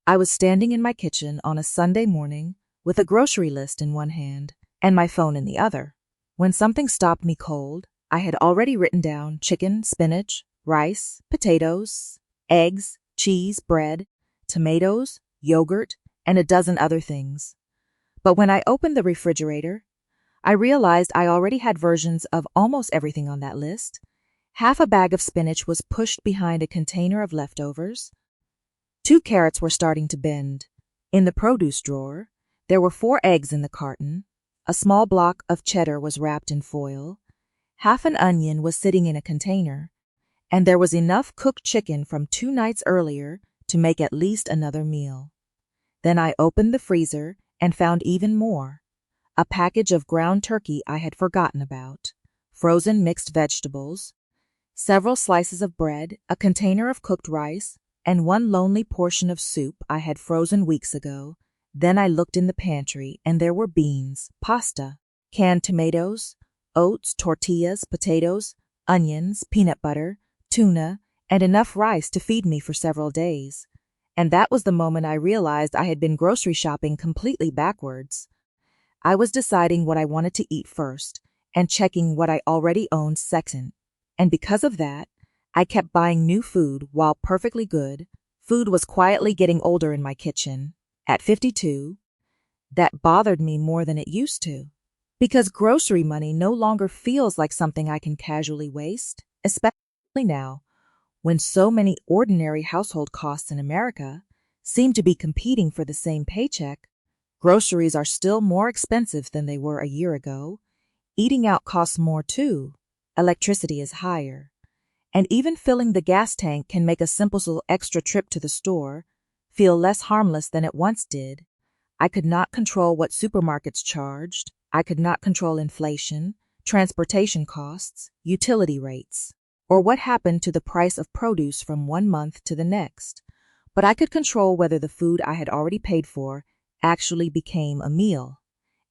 I was standing in my kitchen on a Sunday morning with a grocery list in one hand and my phone in the other, when something stopped me cold. I had already written down chicken, spinach, rice, potatoes, eggs, cheese, bread, tomatoes, yogurt, and a dozen other things. But when I opened the refrigerator, I realized I already had versions of almost everything on that list. Half a bag of spinach was pushed behind a container of leftovers. 2 carrots were starting to bend. In the produce drawer, there were 4 eggs in the carton. A small block of cheddar was wrapped in foil. Half an onion was sitting in a container. And there was enough cooked chicken from 2 nights earlier to make at least another meal. Then I opened the freezer and found even more. A package of ground turkey I had forgotten about, frozen mixed vegetables, several slices of bread, a container of cooked rice, and one lonely portion of soup I had frozen weeks ago. Then I looked in the pantry, and there were beans, pasta, canned tomatoes, oats, tortillas, potatoes, onions, peanut butter, tuna, and enough rice to feed me for several days. And that was the moment I realized I had been grocery shopping completely backwards. I was deciding what I wanted to eat first and checking what I already owned second. And because of that, I kept buying new food. While perfectly good, food was quietly getting older in my kitchen. At 52, that bothered me more than it used to, because grocery money no longer feels like something I can casually waste, especially now, when so many ordinary household costs in America seem to be competing for the same paycheck. Groceries are still more expensive than they were a year ago. Eating out costs more too. Electricity is higher. And even filling the gas tank can make a simple extra trip to the store feel less harmless than it once did. I could not control what supermarkets charged. I could not control inflation, transportation costs, utility rates, or what happened to the price of produce from one month to the next. But I could control whether the food I had already paid for actually became a meal.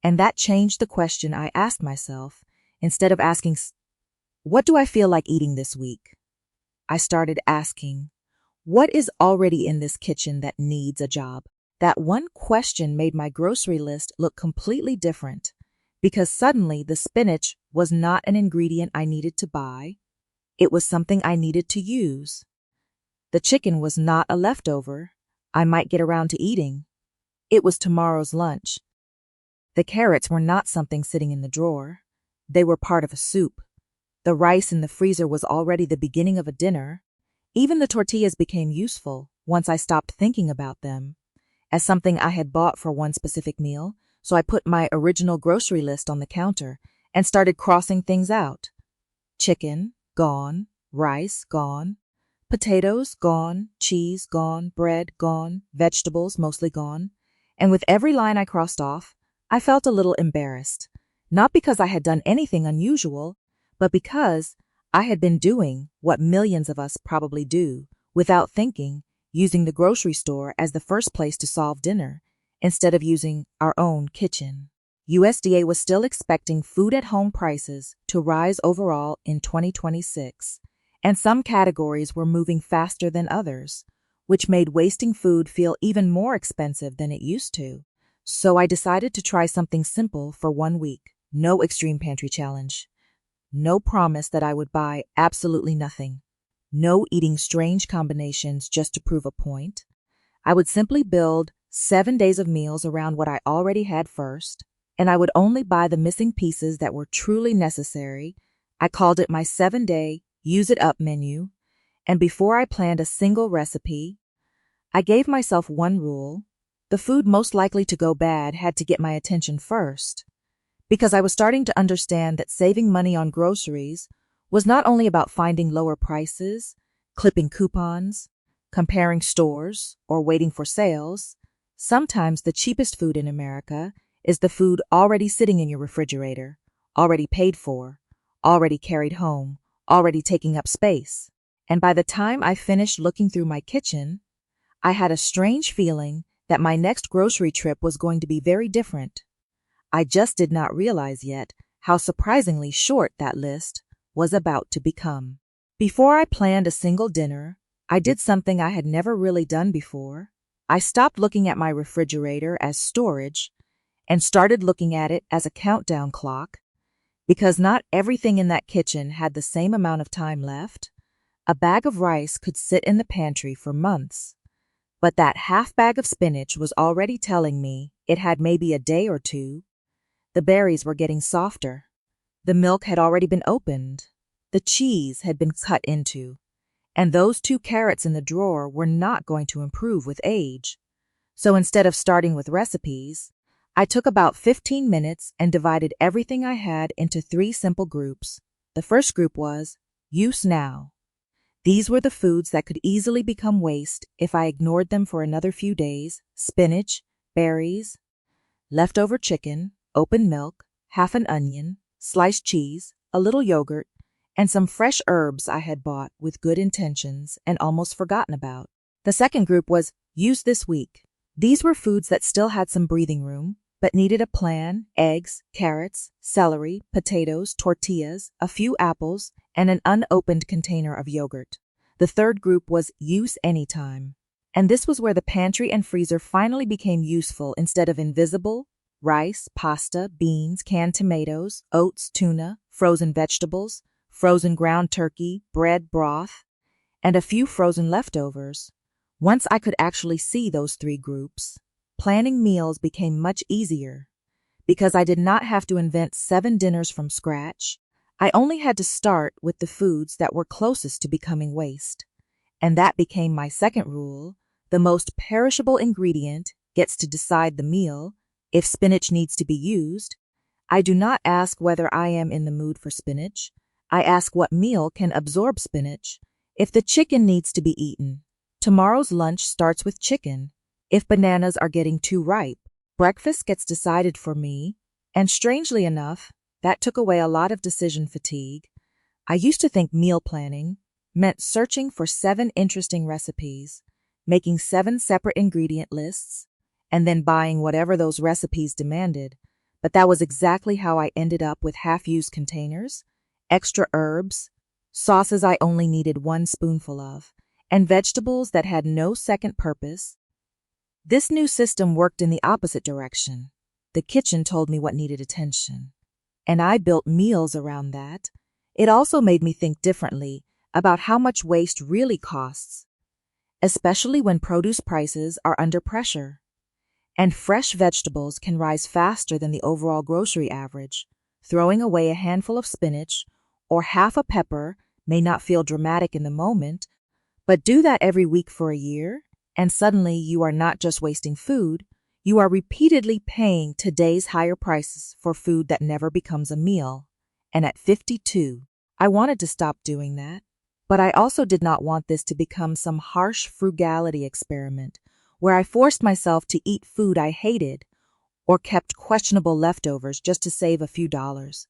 And that changed the question I asked myself. Instead of asking, "What do I feel like eating this week?" I started asking, "What is already in this kitchen that needs a job?" That one question made my grocery list look completely different, because suddenly the spinach was not an ingredient I needed to buy. It was something I needed to use. The chicken was not a leftover I might get around to eating. It was tomorrow's lunch. The carrots were not something sitting in the drawer. They were part of a soup. The rice in the freezer was already the beginning of a dinner. Even the tortillas became useful once I stopped thinking about them as something I had bought for one specific meal, so I put my original grocery list on the counter and started crossing things out. Chicken, gone. Rice, gone. Potatoes, gone. Cheese, gone. Bread, gone. Vegetables, mostly gone. And with every line I crossed off, I felt a little embarrassed, not because I had done anything unusual, but because I had been doing what millions of us probably do, without thinking, using the grocery store as the first place to solve dinner, instead of using our own kitchen. USDA was still expecting food-at-home prices to rise overall in 2026, and some categories were moving faster than others, which made wasting food feel even more expensive than it used to. So I decided to try something simple for 1 week. No extreme pantry challenge. No promise that I would buy absolutely nothing. No eating strange combinations just to prove a point. I would simply build 7 days of meals around what I already had first, and I would only buy the missing pieces that were truly necessary. I called it my 7-day Use It Up menu, and before I planned a single recipe, I gave myself one rule. The food most likely to go bad had to get my attention first, because I was starting to understand that saving money on groceries was not only about finding lower prices, clipping coupons, comparing stores, or waiting for sales. Sometimes the cheapest food in America is the food already sitting in your refrigerator, already paid for, already carried home, already taking up space. And by the time I finished looking through my kitchen, I had a strange feeling that my next grocery trip was going to be very different. I just did not realize yet how surprisingly short that list was about to become. Before I planned a single dinner, I did something I had never really done before. I stopped looking at my refrigerator as storage and started looking at it as a countdown clock, because not everything in that kitchen had the same amount of time left. A bag of rice could sit in the pantry for months, but that half bag of spinach was already telling me it had maybe a day or two. The berries were getting softer. The milk had already been opened. The cheese had been cut into. And those 2 carrots in the drawer were not going to improve with age. So instead of starting with recipes, I took about 15 minutes and divided everything I had into 3 simple groups. The first group was use now. These were the foods that could easily become waste if I ignored them for another few days: spinach, berries, leftover chicken, open milk, half an onion, sliced cheese, a little yogurt, and some fresh herbs I had bought with good intentions and almost forgotten about. The second group was use this week. These were foods that still had some breathing room, but needed a plan: eggs, carrots, celery, potatoes, tortillas, a few apples, and an unopened container of yogurt. The third group was use anytime. And this was where the pantry and freezer finally became useful instead of invisible: rice, pasta, beans, canned tomatoes, oats, tuna, frozen vegetables, frozen ground turkey, bread, broth, and a few frozen leftovers. Once I could actually see those 3 groups, planning meals became much easier, because I did not have to invent 7 dinners from scratch. I only had to start with the foods that were closest to becoming waste. And that became my second rule: the most perishable ingredient gets to decide the meal. If spinach needs to be used, I do not ask whether I am in the mood for spinach. I ask what meal can absorb spinach. If the chicken needs to be eaten, tomorrow's lunch starts with chicken. If bananas are getting too ripe, breakfast gets decided for me, and strangely enough, that took away a lot of decision fatigue. I used to think meal planning meant searching for 7 interesting recipes, making 7 separate ingredient lists, and then buying whatever those recipes demanded. But that was exactly how I ended up with half-used containers, extra herbs, sauces I only needed 1 spoonful of, and vegetables that had no second purpose. This new system worked in the opposite direction. The kitchen told me what needed attention, and I built meals around that. It also made me think differently about how much waste really costs, especially when produce prices are under pressure. And fresh vegetables can rise faster than the overall grocery average. Throwing away a handful of spinach or half a pepper may not feel dramatic in the moment, but do that every week for a year, and suddenly you are not just wasting food, you are repeatedly paying today's higher prices for food that never becomes a meal. And at 52, I wanted to stop doing that, but I also did not want this to become some harsh frugality experiment where I forced myself to eat food I hated or kept questionable leftovers just to save a few dollars.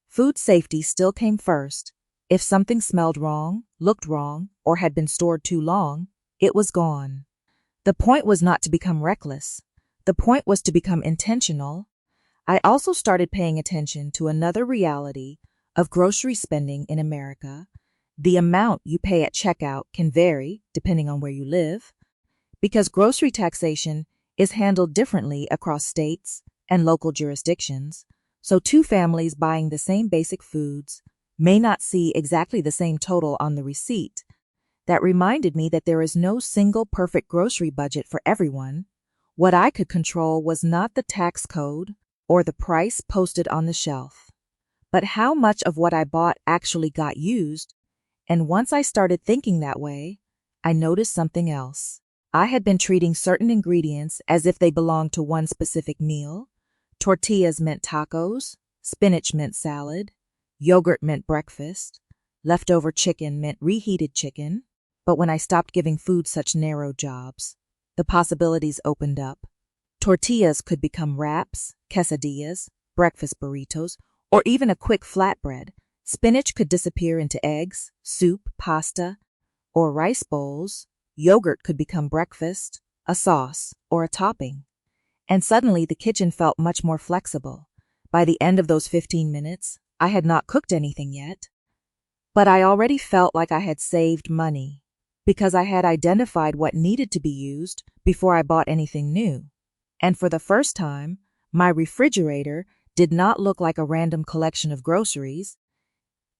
Food safety still came first. If something smelled wrong, looked wrong, or had been stored too long, it was gone. The point was not to become reckless. The point was to become intentional. I also started paying attention to another reality of grocery spending in America. The amount you pay at checkout can vary depending on where you live, because grocery taxation is handled differently across states and local jurisdictions, so 2 families buying the same basic foods may not see exactly the same total on the receipt. That reminded me that there is no single perfect grocery budget for everyone. What I could control was not the tax code or the price posted on the shelf, but how much of what I bought actually got used. And once I started thinking that way, I noticed something else. I had been treating certain ingredients as if they belonged to one specific meal. Tortillas meant tacos, spinach meant salad, yogurt meant breakfast, leftover chicken meant reheated chicken. But when I stopped giving food such narrow jobs, the possibilities opened up. Tortillas could become wraps, quesadillas, breakfast burritos, or even a quick flatbread. Spinach could disappear into eggs, soup, pasta, or rice bowls. Yogurt could become breakfast, a sauce, or a topping. And suddenly the kitchen felt much more flexible. By the end of those 15 minutes, I had not cooked anything yet, but I already felt like I had saved money. because I had identified what needed to be used before I bought anything new. And for the first time, my refrigerator did not look like a random collection of groceries.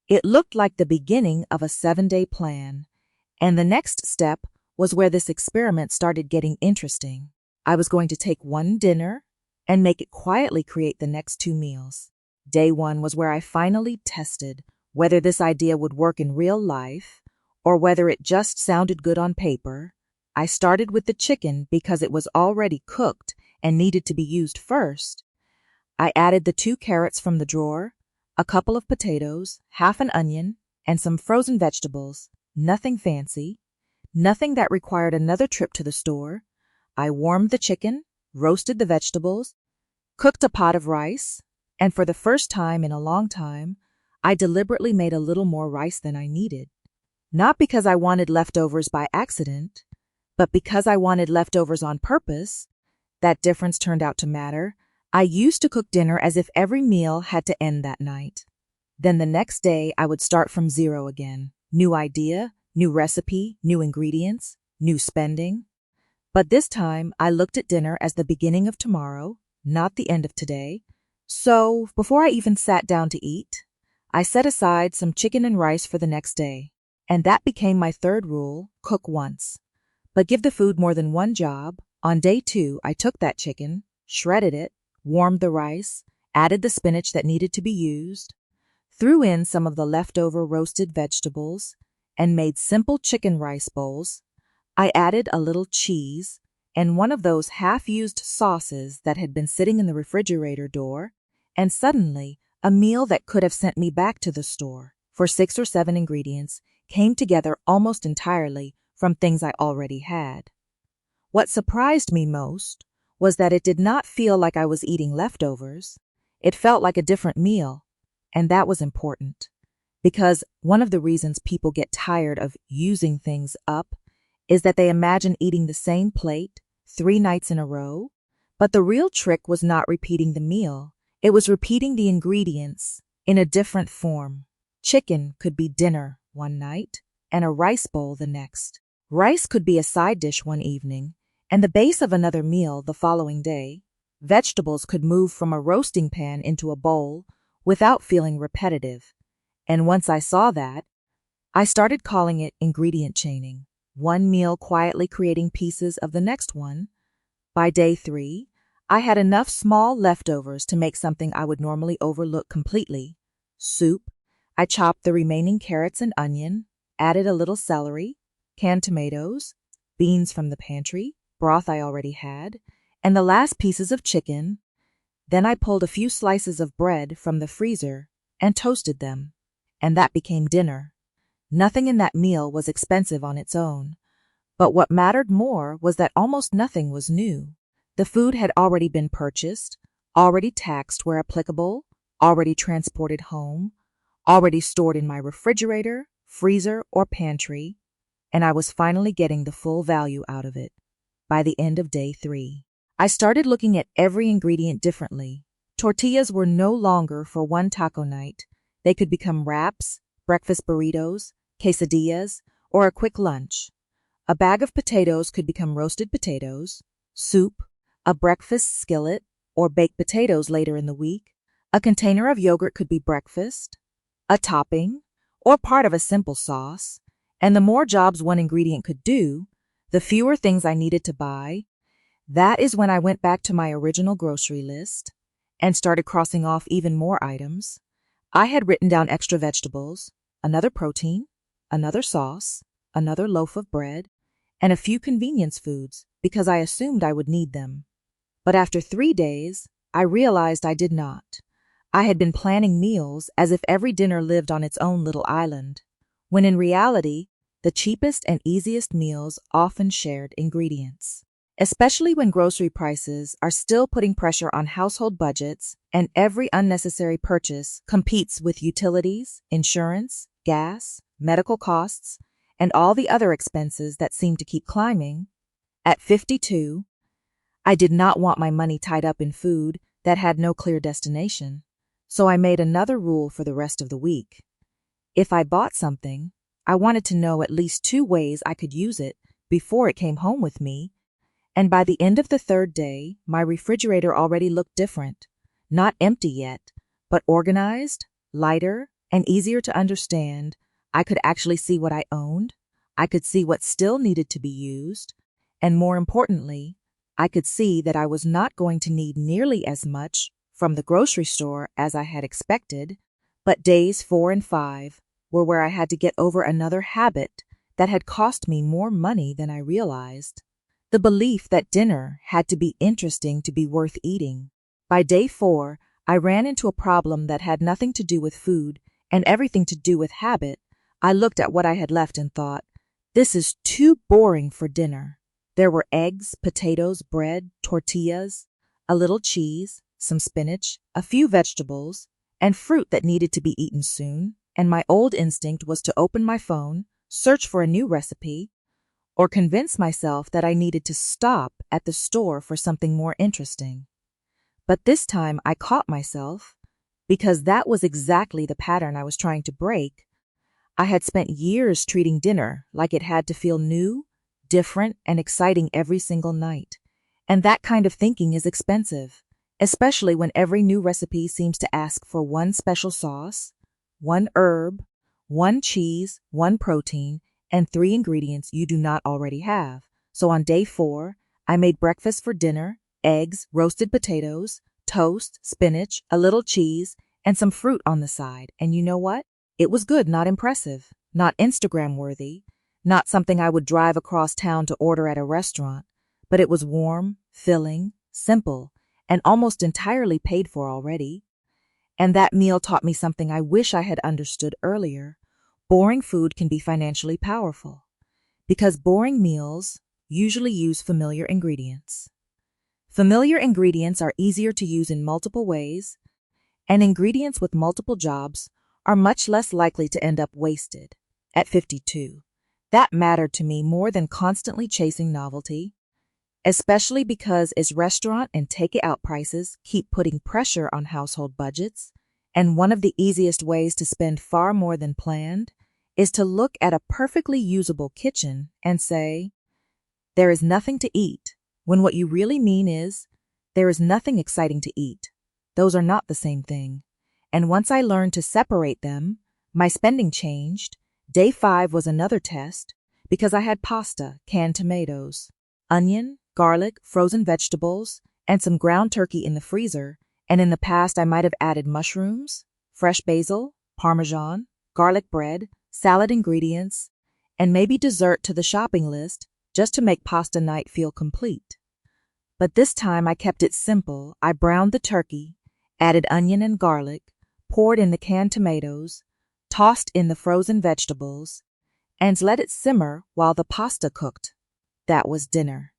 It looked like the beginning of a 7-day plan. And the next step was where this experiment started getting interesting. I was going to take one dinner and make it quietly create the next 2 meals. Day 1 was where I finally tested whether this idea would work in real life or whether it just sounded good on paper. I started with the chicken because it was already cooked and needed to be used first. I added the 2 carrots from the drawer, a couple of potatoes, half an onion, and some frozen vegetables. Nothing fancy, nothing that required another trip to the store. I warmed the chicken, roasted the vegetables, cooked a pot of rice, and for the first time in a long time, I deliberately made a little more rice than I needed. Not because I wanted leftovers by accident, but because I wanted leftovers on purpose. That difference turned out to matter. I used to cook dinner as if every meal had to end that night. Then the next day, I would start from zero again. New idea, new recipe, new ingredients, new spending. But this time, I looked at dinner as the beginning of tomorrow, not the end of today. So, before I even sat down to eat, I set aside some chicken and rice for the next day. And that became my 3rd rule: cook once. But give the food more than one job. On day 2, I took that chicken, shredded it, warmed the rice, added the spinach that needed to be used, threw in some of the leftover roasted vegetables, and made simple chicken rice bowls. I added a little cheese and one of those half-used sauces that had been sitting in the refrigerator door, and suddenly a meal that could have sent me back to the store for 6 or 7 ingredients came together almost entirely from things I already had. What surprised me most was that it did not feel like I was eating leftovers. It felt like a different meal, and that was important, because one of the reasons people get tired of using things up is that they imagine eating the same plate 3 nights in a row. But the real trick was not repeating the meal. It was repeating the ingredients in a different form. Chicken could be dinner one night and a rice bowl the next. Rice could be a side dish one evening and the base of another meal the following day. Vegetables could move from a roasting pan into a bowl without feeling repetitive. And once I saw that, I started calling it ingredient chaining. One meal quietly creating pieces of the next one. By day 3, I had enough small leftovers to make something I would normally overlook completely. Soup. I chopped the remaining carrots and onion, added a little celery, canned tomatoes, beans from the pantry, broth I already had, and the last pieces of chicken. Then I pulled a few slices of bread from the freezer and toasted them, and that became dinner. Nothing in that meal was expensive on its own, but what mattered more was that almost nothing was new. The food had already been purchased, already taxed where applicable, already transported home, already stored in my refrigerator, freezer, or pantry, and I was finally getting the full value out of it. By the end of day 3, I started looking at every ingredient differently. Tortillas were no longer for one taco night. They could become wraps, breakfast burritos, quesadillas, or a quick lunch. A bag of potatoes could become roasted potatoes, soup, a breakfast skillet, or baked potatoes later in the week. A container of yogurt could be breakfast, a topping, or part of a simple sauce. And the more jobs one ingredient could do, the fewer things I needed to buy. That is when I went back to my original grocery list and started crossing off even more items. I had written down extra vegetables, another protein, another sauce, another loaf of bread, and a few convenience foods because I assumed I would need them. But after 3 days, I realized I did not. I had been planning meals as if every dinner lived on its own little island, when in reality, the cheapest and easiest meals often shared ingredients. Especially when grocery prices are still putting pressure on household budgets and every unnecessary purchase competes with utilities, insurance, gas, medical costs, and all the other expenses that seem to keep climbing. At 52, I did not want my money tied up in food that had no clear destination, so I made another rule for the rest of the week. If I bought something, I wanted to know at least 2 ways I could use it before it came home with me, and by the end of the third day, my refrigerator already looked different. Not empty yet, but organized, lighter, and easier to understand. I could actually see what I owned. I could see what still needed to be used. And more importantly, I could see that I was not going to need nearly as much from the grocery store as I had expected, but days 4 and 5 were where I had to get over another habit that had cost me more money than I realized. The belief that dinner had to be interesting to be worth eating. By day 4, I ran into a problem that had nothing to do with food and everything to do with habit. I looked at what I had left and thought, this is too boring for dinner. There were eggs, potatoes, bread, tortillas, a little cheese, some spinach, a few vegetables, and fruit that needed to be eaten soon, and my old instinct was to open my phone, search for a new recipe, or convince myself that I needed to stop at the store for something more interesting. But this time I caught myself, because that was exactly the pattern I was trying to break. I had spent years treating dinner like it had to feel new, different, and exciting every single night. And that kind of thinking is expensive, especially when every new recipe seems to ask for one special sauce, one herb, one cheese, one protein, and 3 ingredients you do not already have. So on day 4, I made breakfast for dinner, eggs, roasted potatoes, toast, spinach, a little cheese, and some fruit on the side. And you know what? It was good, not impressive, not Instagram worthy, not something I would drive across town to order at a restaurant, but it was warm, filling, simple, and almost entirely paid for already. And that meal taught me something I wish I had understood earlier. Boring food can be financially powerful, because boring meals usually use familiar ingredients. Familiar ingredients are easier to use in multiple ways, and ingredients with multiple jobs are much less likely to end up wasted. At 52, that mattered to me more than constantly chasing novelty, especially because as restaurant and take-it-out prices keep putting pressure on household budgets, and one of the easiest ways to spend far more than planned is to look at a perfectly usable kitchen and say, there is nothing to eat, when what you really mean is, there is nothing exciting to eat. Those are not the same thing. And once I learned to separate them, my spending changed. Day 5 was another test, because I had pasta, canned tomatoes, onion, garlic, frozen vegetables, and some ground turkey in the freezer, and in the past I might have added mushrooms, fresh basil, parmesan, garlic bread, salad ingredients, and maybe dessert to the shopping list just to make pasta night feel complete. But this time I kept it simple. I browned the turkey, added onion and garlic, poured in the canned tomatoes, tossed in the frozen vegetables, and let it simmer while the pasta cooked. That was dinner.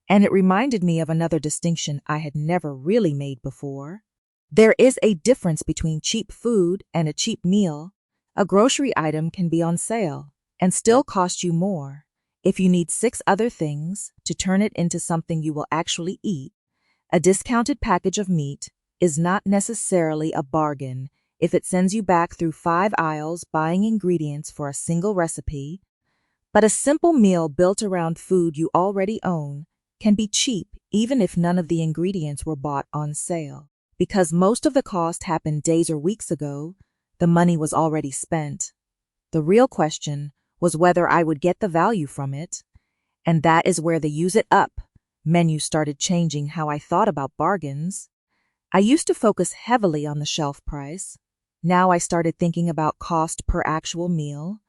And it reminded me of another distinction I had never really made before. There is a difference between cheap food and a cheap meal. A grocery item can be on sale and still cost you more. If you need 6 other things to turn it into something you will actually eat, a discounted package of meat is not necessarily a bargain if it sends you back through 5 aisles buying ingredients for a single recipe. But a simple meal built around food you already own can be cheap even if none of the ingredients were bought on sale. Because most of the cost happened days or weeks ago, the money was already spent. The real question was whether I would get the value from it, and that is where the use it up menu started changing how I thought about bargains. I used to focus heavily on the shelf price. Now I started thinking about cost per actual meal.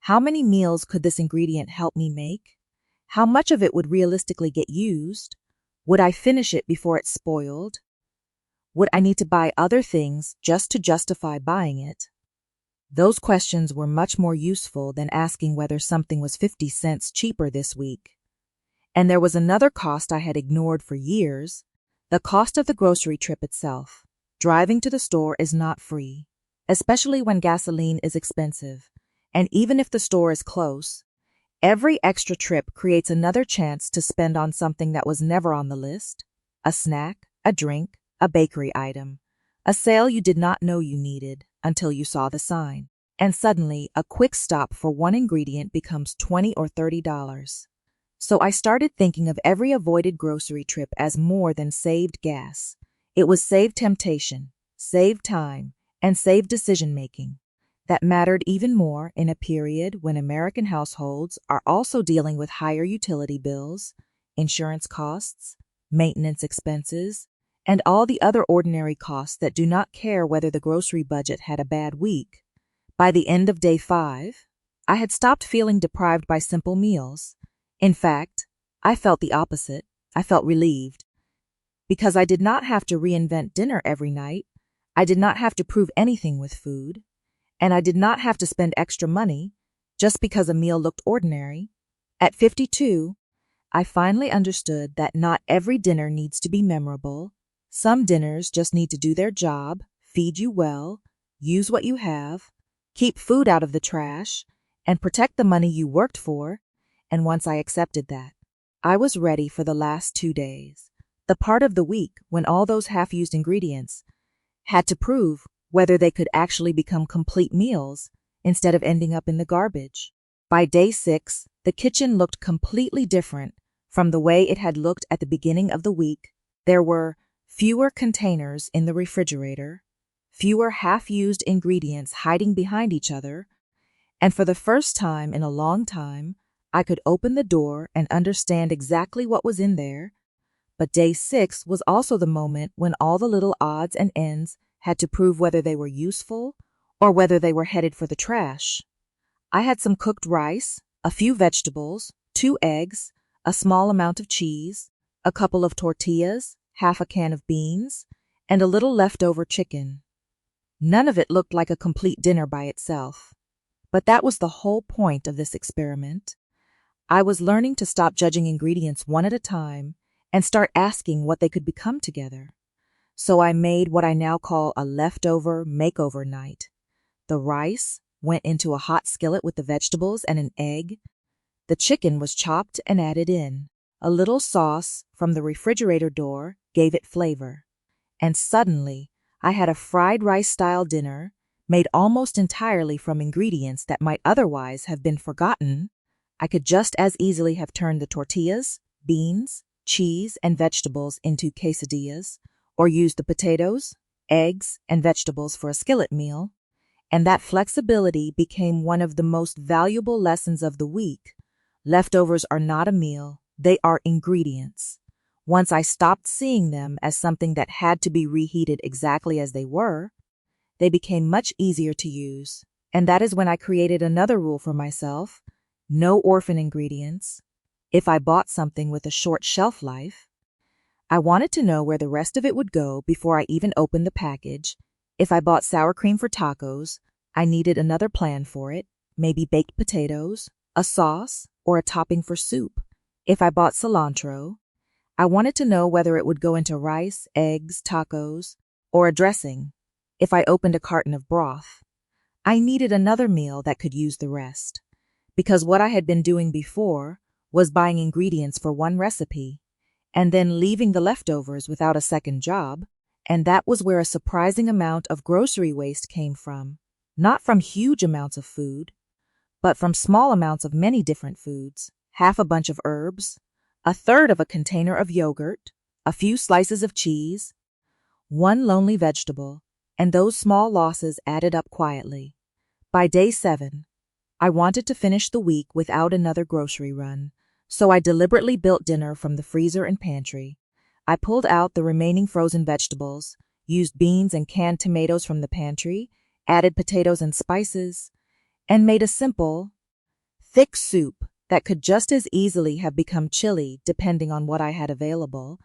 How many meals could this ingredient help me make? How much of it would realistically get used? Would I finish it before it spoiled? Would I need to buy other things just to justify buying it? Those questions were much more useful than asking whether something was 50 cents cheaper this week. And there was another cost I had ignored for years, the cost of the grocery trip itself. Driving to the store is not free, especially when gasoline is expensive. And even if the store is close, every extra trip creates another chance to spend on something that was never on the list, a snack, a drink, a bakery item, a sale you did not know you needed until you saw the sign. and suddenly a quick stop for one ingredient becomes $20 or $30. So I started thinking of every avoided grocery trip as more than saved gas. It was saved temptation, saved time, and saved decision-making. That mattered even more in a period when American households are also dealing with higher utility bills, insurance costs, maintenance expenses, and all the other ordinary costs that do not care whether the grocery budget had a bad week. By the end of day 5, I had stopped feeling deprived by simple meals. In fact, I felt the opposite. I felt relieved. Because I did not have to reinvent dinner every night, I did not have to prove anything with food, and I did not have to spend extra money just because a meal looked ordinary. At 52, I finally understood that not every dinner needs to be memorable. Some dinners just need to do their job, feed you well, use what you have, keep food out of the trash, and protect the money you worked for. And once I accepted that, I was ready for the last 2 days, the part of the week when all those half-used ingredients had to prove whether they could actually become complete meals instead of ending up in the garbage. By day 6, the kitchen looked completely different from the way it had looked at the beginning of the week. There were fewer containers in the refrigerator, fewer half-used ingredients hiding behind each other, and for the first time in a long time, I could open the door and understand exactly what was in there. But day 6 was also the moment when all the little odds and ends had to prove whether they were useful or whether they were headed for the trash. I had some cooked rice, a few vegetables, 2 eggs, a small amount of cheese, a couple of tortillas, half a can of beans, and a little leftover chicken. None of it looked like a complete dinner by itself. But that was the whole point of this experiment. I was learning to stop judging ingredients one at a time and start asking what they could become together. So I made what I now call a leftover makeover night. The rice went into a hot skillet with the vegetables and an egg. The chicken was chopped and added in. A little sauce from the refrigerator door gave it flavor. And suddenly, I had a fried rice-style dinner made almost entirely from ingredients that might otherwise have been forgotten. I could just as easily have turned the tortillas, beans, cheese, and vegetables into quesadillas, or used the potatoes, eggs, and vegetables for a skillet meal. And that flexibility became one of the most valuable lessons of the week. Leftovers are not a meal, they are ingredients. Once I stopped seeing them as something that had to be reheated exactly as they were, they became much easier to use. And that is when I created another rule for myself: no orphan ingredients. If I bought something with a short shelf life, I wanted to know where the rest of it would go before I even opened the package. If I bought sour cream for tacos, I needed another plan for it, maybe baked potatoes, a sauce, or a topping for soup. If I bought cilantro, I wanted to know whether it would go into rice, eggs, tacos, or a dressing. If I opened a carton of broth, I needed another meal that could use the rest. Because what I had been doing before was buying ingredients for one recipe and then leaving the leftovers without a second job. And that was where a surprising amount of grocery waste came from. Not from huge amounts of food, but from small amounts of many different foods. Half a bunch of herbs, a third of a container of yogurt, a few slices of cheese, one lonely vegetable, and those small losses added up quietly. By day 7, I wanted to finish the week without another grocery run, so I deliberately built dinner from the freezer and pantry. I pulled out the remaining frozen vegetables, used beans and canned tomatoes from the pantry, added potatoes and spices, and made a simple, thick soup that could just as easily have become chili depending on what I had available.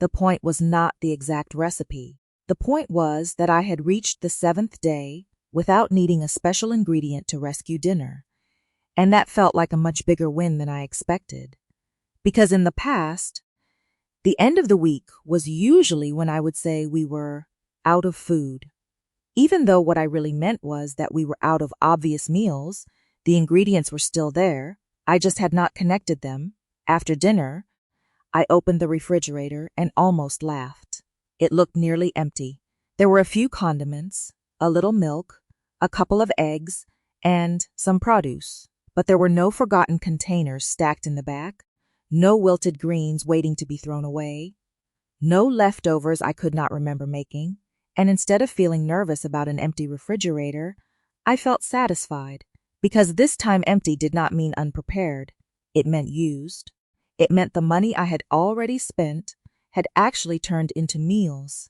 The point was not the exact recipe. The point was that I had reached the 7th day without needing a special ingredient to rescue dinner. And that felt like a much bigger win than I expected. Because in the past, the end of the week was usually when I would say we were out of food. Even though what I really meant was that we were out of obvious meals, the ingredients were still there. I just had not connected them. After dinner, I opened the refrigerator and almost laughed. It looked nearly empty. There were a few condiments, a little milk, a couple of eggs, and some produce. But there were no forgotten containers stacked in the back, no wilted greens waiting to be thrown away, no leftovers I could not remember making, and instead of feeling nervous about an empty refrigerator, I felt satisfied, because this time empty did not mean unprepared. It meant used. It meant the money I had already spent had actually turned into meals,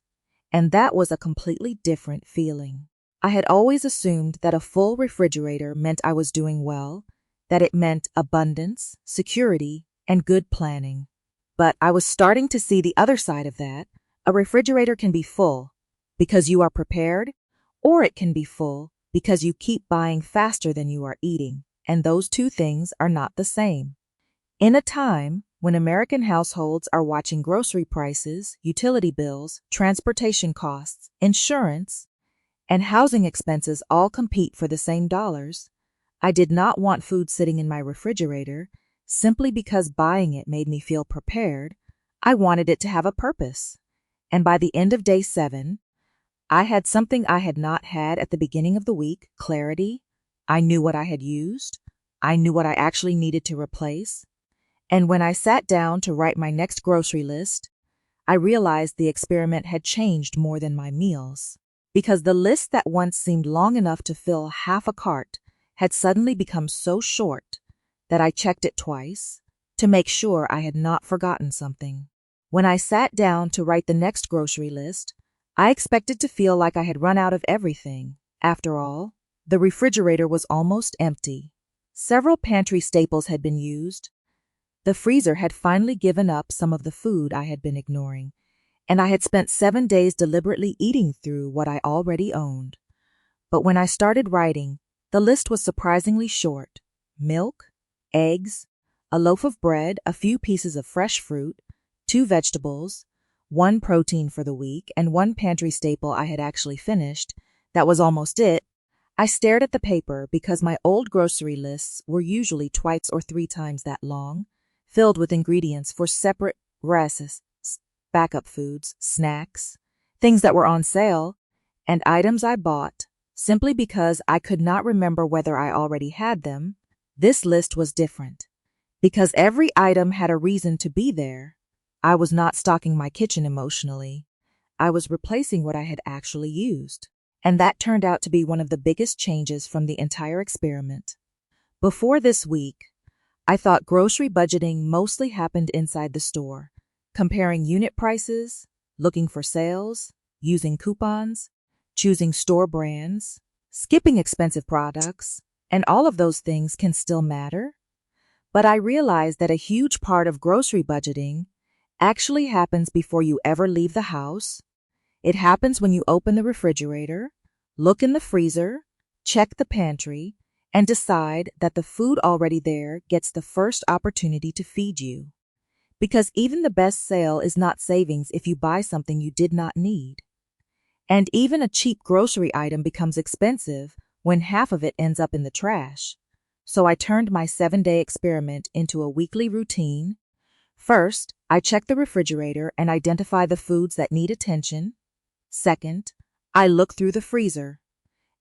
and that was a completely different feeling. I had always assumed that a full refrigerator meant I was doing well, that it meant abundance, security, and good planning. But I was starting to see the other side of that. A refrigerator can be full because you are prepared, or it can be full because you keep buying faster than you are eating, and those two things are not the same. In a time when American households are watching grocery prices, utility bills, transportation costs, insurance, and housing expenses all compete for the same dollars, I did not want food sitting in my refrigerator simply because buying it made me feel prepared. I wanted it to have a purpose. And by the end of day 7, I had something I had not had at the beginning of the week: clarity. I knew what I had used. I knew what I actually needed to replace. And when I sat down to write my next grocery list, I realized the experiment had changed more than my meals, because the list that once seemed long enough to fill half a cart had suddenly become so short that I checked it twice to make sure I had not forgotten something. When I sat down to write the next grocery list, I expected to feel like I had run out of everything. After all, the refrigerator was almost empty. Several pantry staples had been used. The freezer had finally given up some of the food I had been ignoring, and I had spent 7 days deliberately eating through what I already owned. But when I started writing, the list was surprisingly short: milk, eggs, a loaf of bread, a few pieces of fresh fruit, 2 vegetables, 1 protein for the week, and 1 pantry staple I had actually finished. That was almost it. I stared at the paper because my old grocery lists were usually twice or 3 times that long, filled with ingredients for separate recipes, backup foods, snacks, things that were on sale, and items I bought simply because I could not remember whether I already had them. This list was different, because every item had a reason to be there. I was not stocking my kitchen emotionally. I was replacing what I had actually used. And that turned out to be one of the biggest changes from the entire experiment. Before this week, I thought grocery budgeting mostly happened inside the store, comparing unit prices, looking for sales, using coupons, choosing store brands, skipping expensive products, and all of those things can still matter. But I realized that a huge part of grocery budgeting actually happens before you ever leave the house. It happens when you open the refrigerator, look in the freezer, check the pantry, and decide that the food already there gets the first opportunity to feed you. Because even the best sale is not savings if you buy something you did not need. And even a cheap grocery item becomes expensive when half of it ends up in the trash. So I turned my 7-day experiment into a weekly routine. First, I check the refrigerator and identify the foods that need attention. Second, I look through the freezer,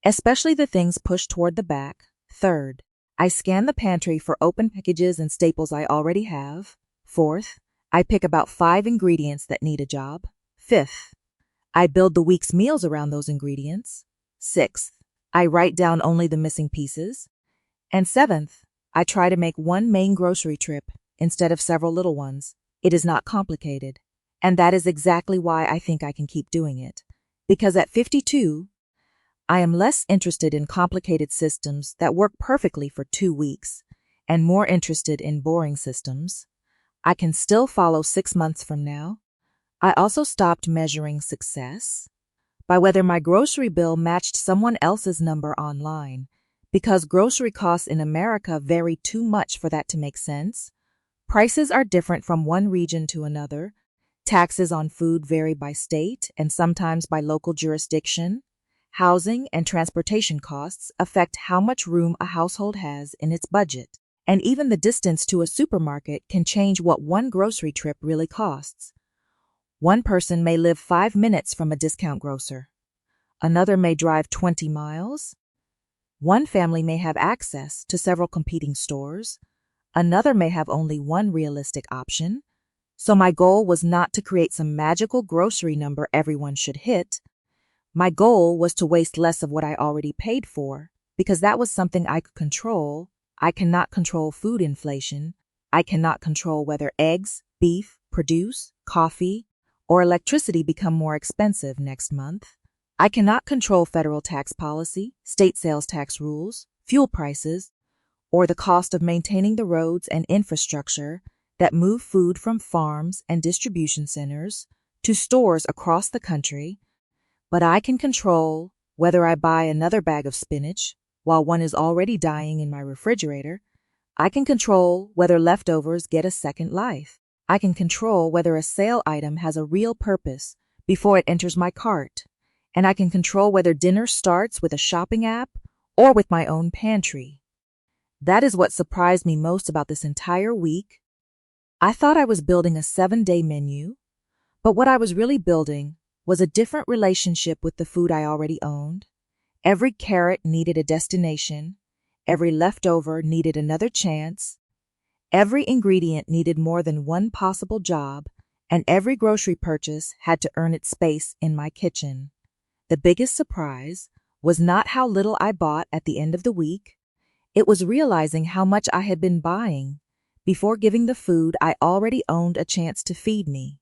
especially the things pushed toward the back. Third, I scan the pantry for open packages and staples I already have. Fourth, I pick about 5 ingredients that need a job. Fifth, I build the week's meals around those ingredients. Sixth, I write down only the missing pieces. And seventh, I try to make one main grocery trip instead of several little ones. It is not complicated. And that is exactly why I think I can keep doing it. Because at 52, I am less interested in complicated systems that work perfectly for 2 weeks and more interested in boring systems I can still follow 6 months from now. I also stopped measuring success by whether my grocery bill matched someone else's number online, because grocery costs in America vary too much for that to make sense. Prices are different from one region to another. Taxes on food vary by state and sometimes by local jurisdiction. Housing and transportation costs affect how much room a household has in its budget. And even the distance to a supermarket can change what one grocery trip really costs. One person may live 5 minutes from a discount grocer. Another may drive 20 miles. One family may have access to several competing stores. Another may have only one realistic option. So my goal was not to create some magical grocery number everyone should hit. My goal was to waste less of what I already paid for, because that was something I could control. I cannot control food inflation. I cannot control whether eggs, beef, produce, coffee, or electricity become more expensive next month. I cannot control federal tax policy, state sales tax rules, fuel prices, or the cost of maintaining the roads and infrastructure that move food from farms and distribution centers to stores across the country. But I can control whether I buy another bag of spinach while one is already dying in my refrigerator. I can control whether leftovers get a second life. I can control whether a sale item has a real purpose before it enters my cart. And I can control whether dinner starts with a shopping app or with my own pantry. That is what surprised me most about this entire week. I thought I was building a 7-day menu, but what I was really building was a different relationship with the food I already owned. Every carrot needed a destination. Every leftover needed another chance. Every ingredient needed more than one possible job, and every grocery purchase had to earn its space in my kitchen. The biggest surprise was not how little I bought at the end of the week. It was realizing how much I had been buying before giving the food I already owned a chance to feed me.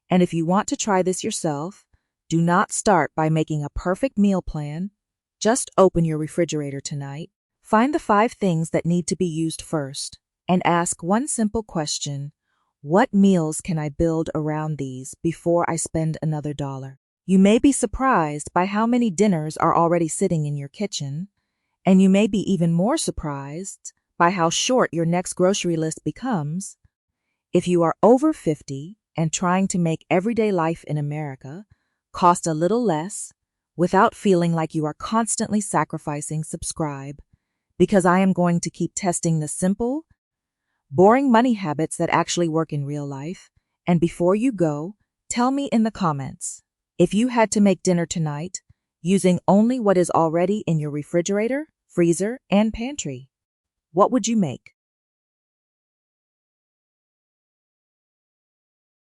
And if you want to try this yourself, do not start by making a perfect meal plan. Just open your refrigerator tonight, find the 5 things that need to be used first, and ask one simple question: what meals can I build around these before I spend another $1? You may be surprised by how many dinners are already sitting in your kitchen, and you may be even more surprised by how short your next grocery list becomes. If you are over 50 and trying to make everyday life in America cost a little less without feeling like you are constantly sacrificing, subscribe, because I am going to keep testing the simple, boring money habits that actually work in real life. And before you go, tell me in the comments, if you had to make dinner tonight using only what is already in your refrigerator, freezer, and pantry, what would you make?